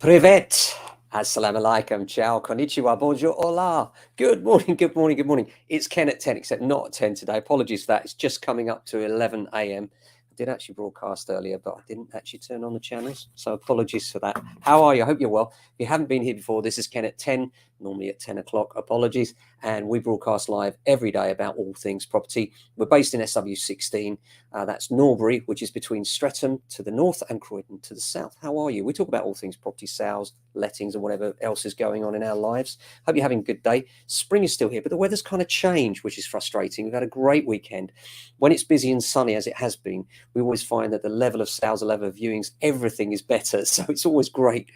Privet. Assalamu alaikum. Ciao. Konnichiwa. Bonjour. Hola. Good morning. Good morning. Good morning. It's Ken at 10, except not at 10 today. Apologies for that. It's just coming up to 11 a.m. I did actually broadcast earlier, but I didn't actually turn on the channels. So apologies for that. How are you? I hope you're well. If you haven't been here before, this is Ken at 10, normally at 10 o'clock. Apologies. And we broadcast live every day about all things property. We're based in SW16. That's Norbury, which is between Streatham to the north and Croydon to the south. How are you? We talk about all things property sales, lettings, and whatever else is going on in our lives. Hope you're having a good day. Spring is still here, but the weather's kind of changed, which is frustrating. We've had a great weekend. When it's busy and sunny, as it has been, we always find that the level of sales, the level of viewings, everything is better. So it's always great.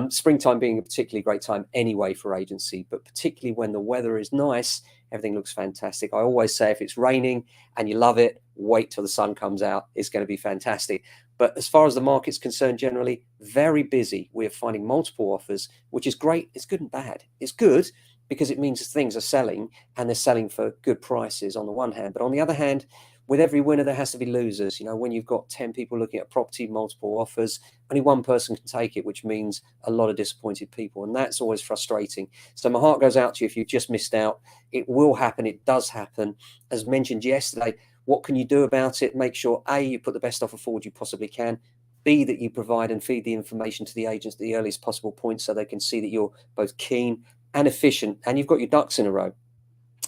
Springtime being a particularly great time anyway for agency, but particularly when the weather is nice, everything looks fantastic. I always say if it's raining and you love it, wait till the sun comes out. It's going to be fantastic. But as far as the market's concerned, generally very busy. We're finding multiple offers, which is great. It's good and bad. It's good because it means things are selling and they're selling for good prices on the one hand. But on the other hand, with every winner, there has to be losers. You know, when you've got 10 people looking at property, multiple offers, only one person can take it, which means a lot of disappointed people. And that's always frustrating. So my heart goes out to you if you've just missed out. It will happen. It does happen. As mentioned yesterday, what can you do about it? Make sure, A, you put the best offer forward you possibly can. B, that you provide and feed the information to the agents at the earliest possible point so they can see that you're both keen and efficient and you've got your ducks in a row.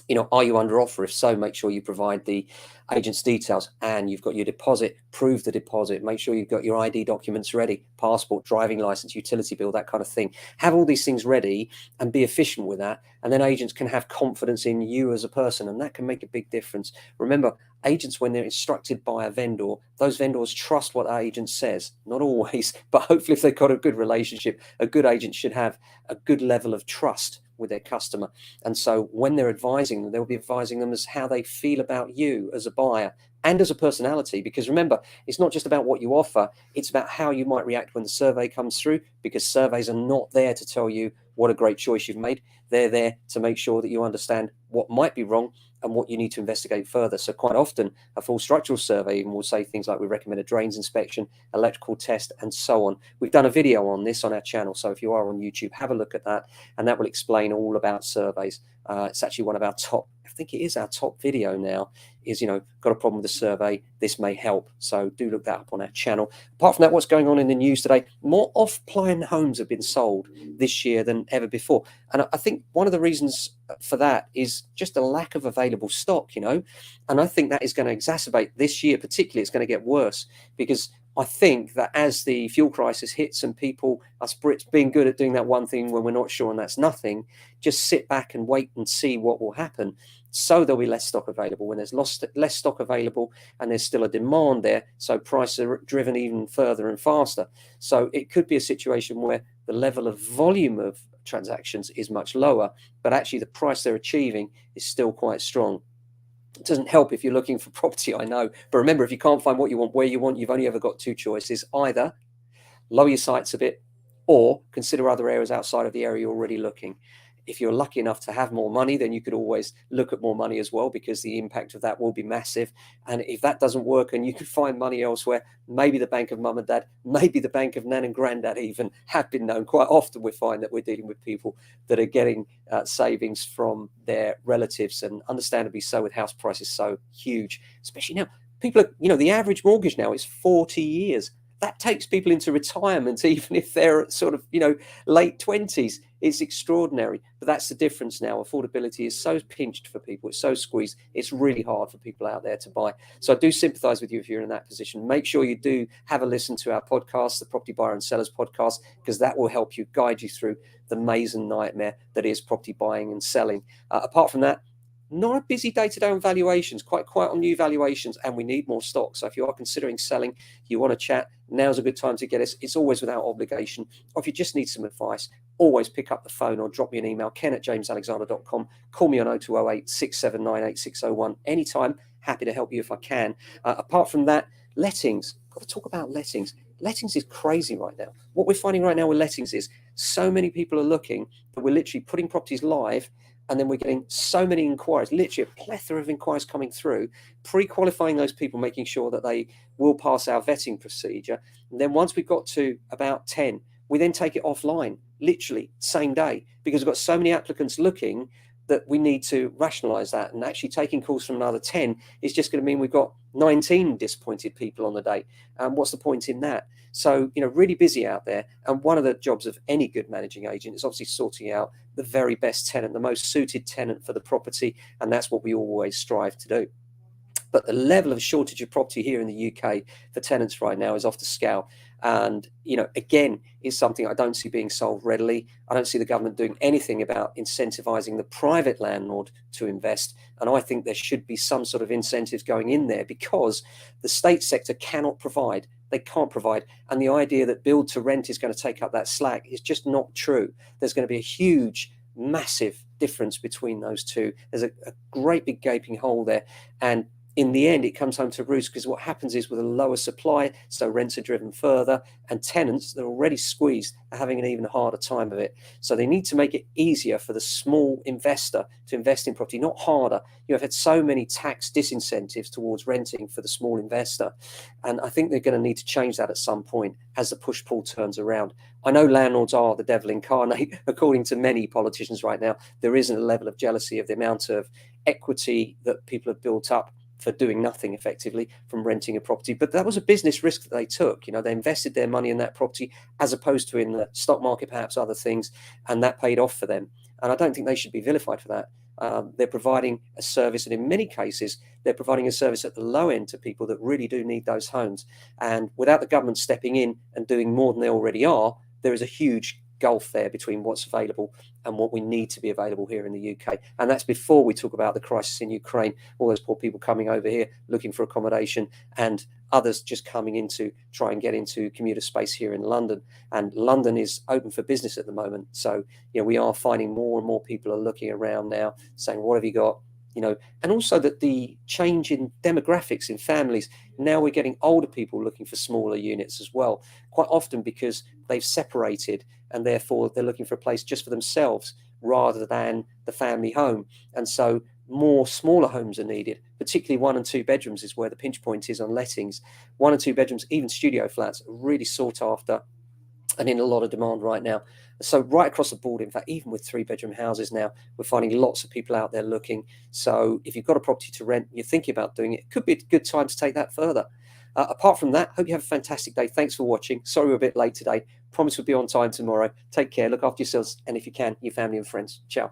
You know, are you under offer? If so, make sure you provide the agent's details and you've got your deposit, prove the deposit, make sure you've got your ID documents ready, passport, driving license, utility bill, that kind of thing. Have all these things ready and be efficient with that. And then agents can have confidence in you as a person, and that can make a big difference. Remember, agents, when they're instructed by a vendor, those vendors trust what that agent says. Not always, but hopefully if they've got a good relationship, a good agent should have a good level of trust with their customer. And so when they're advising them, they'll be advising them as how they feel about you as a buyer and as a personality. Because remember, it's not just about what you offer, it's about how you might react when the survey comes through, because surveys are not there to tell you what a great choice you've made. They're there to make sure that you understand what might be wrong and what you need to investigate further. So quite often a full structural survey even will say things like we recommend a drains inspection, electrical test, and so on. We've done a video on this on our channel, so if you are on YouTube, have a look at that, and that will explain all about surveys. It's actually one of our top, I think it is our top video now, is, you know, got a problem with the survey, this may help. So do look that up on our channel. Apart from that, what's going on in the news today? More off-plan homes have been sold this year than ever before. And I think one of the reasons for that is just a lack of available stock, you know, and I think that is going to exacerbate this year, particularly. It's going to get worse because I think that as the fuel crisis hits and people, us Brits being good at doing that one thing when we're not sure and that's nothing, just sit back and wait and see what will happen. So there'll be less stock available. When there's less stock available and there's still a demand there, so prices are driven even further and faster. So it could be a situation where the level of volume of transactions is much lower, but actually the price they're achieving is still quite strong. It doesn't help if you're looking for property, I know. But remember, if you can't find what you want, where you want, you've only ever got two choices. Either lower your sights a bit or consider other areas outside of the area you're already looking. If you're lucky enough to have more money, then you could always look at more money as well, because the impact of that will be massive. And if that doesn't work and you could find money elsewhere, maybe the bank of mum and dad, maybe the bank of nan and granddad even have been known. Quite often we find that we're dealing with people that are getting savings from their relatives, and understandably so with house prices so huge, especially now. People are, you know, the average mortgage now is 40 years. That takes people into retirement, even if they're sort of, you know, late 20s. It's extraordinary. But that's the difference now. Affordability is so pinched for people. It's so squeezed. It's really hard for people out there to buy. So I do sympathize with you if you're in that position. Make sure you do have a listen to our podcast, the Property Buyer and Sellers podcast, because that will help you, guide you through the maze and nightmare that is property buying and selling. Apart from that, not a busy day today on valuations, quite quiet on new valuations, and we need more stock. So if you are considering selling, you want to chat, now's a good time to get us. It's always without obligation. Or if you just need some advice, always pick up the phone or drop me an email, ken@jamesalexander.com. Call me on 0208 679 8601 anytime. Happy to help you if I can. Apart from that, lettings. Got to talk about lettings. Lettings is crazy right now. What we're finding right now with lettings is so many people are looking that we're literally putting properties live, and then we're getting so many inquiries, literally a plethora of inquiries coming through, pre-qualifying those people, making sure that they will pass our vetting procedure. And then once we've got to about 10, we then take it offline, literally same day, because we've got so many applicants looking that we need to rationalize that. And actually taking calls from another 10 is just going to mean we've got 19 disappointed people on the day. What's the point in that? So, really busy out there. And one of the jobs of any good managing agent is obviously sorting out the very best tenant, the most suited tenant for the property. And that's what we always strive to do. But the level of shortage of property here in the UK for tenants right now is off the scale. And, again, is something I don't see being solved readily. I don't see the government doing anything about incentivizing the private landlord to invest. And I think there should be some sort of incentives going in there, because the state sector cannot provide. They can't provide. And the idea that build to rent is going to take up that slack is just not true. There's going to be a huge, massive difference between those two. There's a great big gaping hole there. And in the end, it comes home to roost, because what happens is with a lower supply, so rents are driven further, and tenants that are already squeezed are having an even harder time of it. So they need to make it easier for the small investor to invest in property, not harder. I've had so many tax disincentives towards renting for the small investor. And I think they're going to need to change that at some point as the push-pull turns around. I know landlords are the devil incarnate, according to many politicians right now. There isn't a level of jealousy of the amount of equity that people have built up for doing nothing effectively from renting a property. But that was a business risk that they took. They invested their money in that property as opposed to in the stock market, perhaps other things, and that paid off for them. And I don't think they should be vilified for that. They're providing a service, and in many cases, they're providing a service at the low end to people that really do need those homes. And without the government stepping in and doing more than they already are, there is a huge gulf there between what's available and what we need to be available here in the UK. And that's before we talk about the crisis in Ukraine, all those poor people coming over here looking for accommodation, and others just coming in to try and get into commuter space here in London. And London is open for business at the moment. So, we are finding more and more people are looking around now saying, what have you got? And also that the change in demographics in families, now we're getting older people looking for smaller units as well, quite often because they've separated and therefore they're looking for a place just for themselves rather than the family home. And so more smaller homes are needed, particularly 1 and 2 bedrooms is where the pinch point is on lettings. 1 and 2 bedrooms, even studio flats, are really sought after and in a lot of demand right now. So right across the board, in fact, even with 3-bedroom houses now, we're finding lots of people out there looking. So if you've got a property to rent, you're thinking about doing it, it could be a good time to take that further. Apart from that, hope you have a fantastic day. Thanks for watching. Sorry we're a bit late today. Promise we'll be on time tomorrow. Take care, look after yourselves, and if you can, your family and friends. Ciao.